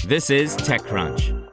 This is TechCrunch.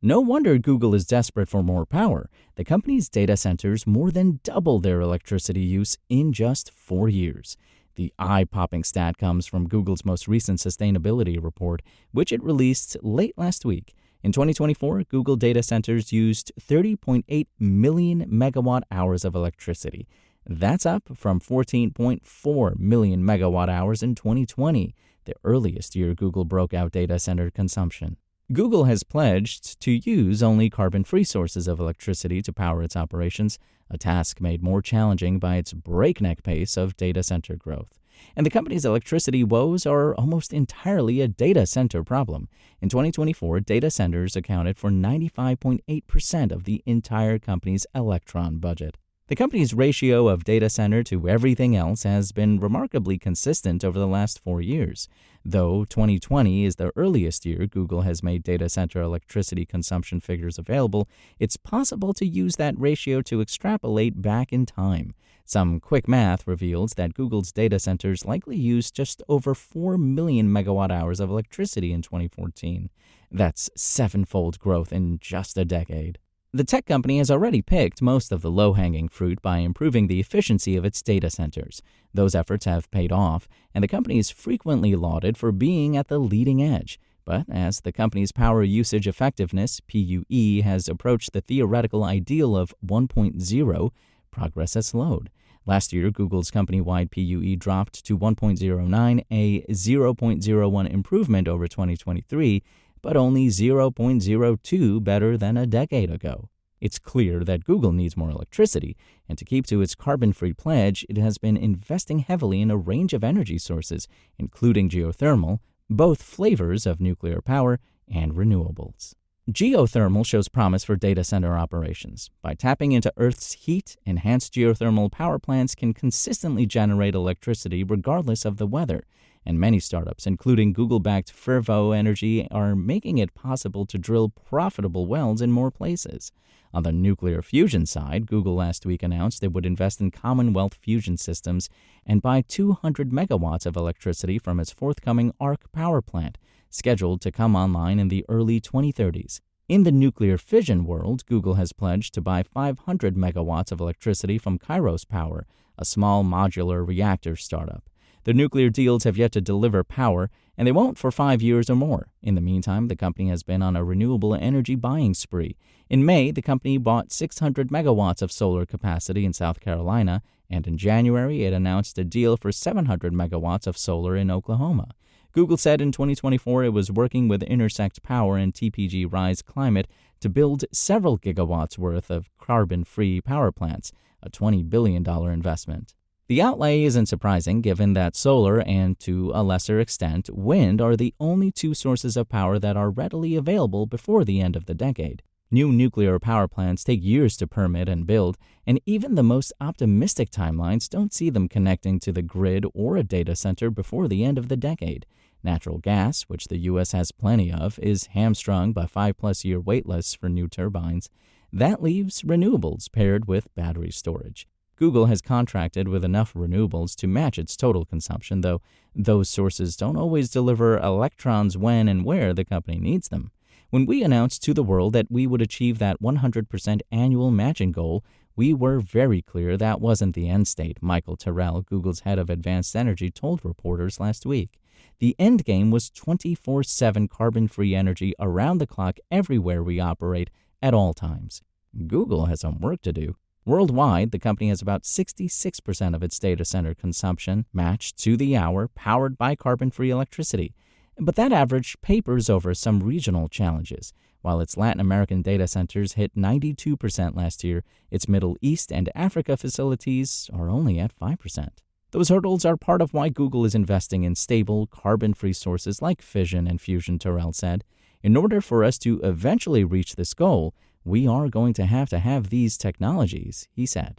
No wonder Google is desperate for more power. The company's data centers more than double their electricity use in just 4 years. The eye-popping stat comes from Google's most recent sustainability report, which it released late last week. In 2024, Google data centers used 30.8 million megawatt hours of electricity. That's up from 14.4 million megawatt hours in 2020, the earliest year Google broke out data center consumption. Google has pledged to use only carbon-free sources of electricity to power its operations, a task made more challenging by its breakneck pace of data center growth. And the company's electricity woes are almost entirely a data center problem. In 2024, data centers accounted for 95.8% of the entire company's electron budget. The company's ratio of data center to everything else has been remarkably consistent over the last 4 years. Though 2020 is the earliest year Google has made data center electricity consumption figures available, it's possible to use that ratio to extrapolate back in time. Some quick math reveals that Google's data centers likely used just over 4 million megawatt hours of electricity in 2014. That's sevenfold growth in just a decade. The tech company has already picked most of the low-hanging fruit by improving the efficiency of its data centers. Those efforts have paid off, and the company is frequently lauded for being at the leading edge. But as the company's power usage effectiveness, PUE, has approached the theoretical ideal of 1.0, progress has slowed. Last year, Google's company-wide PUE dropped to 1.09, a 0.01 improvement over 2023, but only 0.02 better than a decade ago. It's clear that Google needs more electricity, and to keep to its carbon-free pledge, it has been investing heavily in a range of energy sources, including geothermal, both flavors of nuclear power, and renewables. Geothermal shows promise for data center operations. By tapping into Earth's heat, enhanced geothermal power plants can consistently generate electricity regardless of the weather. And many startups, including Google-backed Fervo Energy, are making it possible to drill profitable wells in more places. On the nuclear fusion side, Google last week announced it would invest in Commonwealth fusion systems and buy 200 megawatts of electricity from its forthcoming Arc power plant, scheduled to come online in the early 2030s. In the nuclear fission world, Google has pledged to buy 500 megawatts of electricity from Kairos Power, a small modular reactor startup. The nuclear deals have yet to deliver power, and they won't for 5 years or more. In the meantime, the company has been on a renewable energy buying spree. In May, the company bought 600 megawatts of solar capacity in South Carolina, and in January, it announced a deal for 700 megawatts of solar in Oklahoma. Google said in 2024 it was working with Intersect Power and TPG Rise Climate to build several gigawatts worth of carbon-free power plants, a $20 billion investment. The outlay isn't surprising given that solar and, to a lesser extent, wind are the only two sources of power that are readily available before the end of the decade. New nuclear power plants take years to permit and build, and even the most optimistic timelines don't see them connecting to the grid or a data center before the end of the decade. Natural gas, which the U.S. has plenty of, is hamstrung by 5-plus-year wait lists for new turbines. That leaves renewables paired with battery storage. Google has contracted with enough renewables to match its total consumption, though those sources don't always deliver electrons when and where the company needs them. When we announced to the world that we would achieve that 100% annual matching goal, we were very clear that wasn't the end state, Michael Terrell, Google's head of advanced energy, told reporters last week. The end game was 24/7 carbon-free energy around the clock everywhere we operate at all times. Google has some work to do. Worldwide, the company has about 66% of its data center consumption matched to the hour powered by carbon-free electricity. But that average papers over some regional challenges. While its Latin American data centers hit 92% last year, its Middle East and Africa facilities are only at 5%. Those hurdles are part of why Google is investing in stable, carbon-free sources like fission and fusion, Terrell said. In order for us to eventually reach this goal, we are going to have these technologies, he said.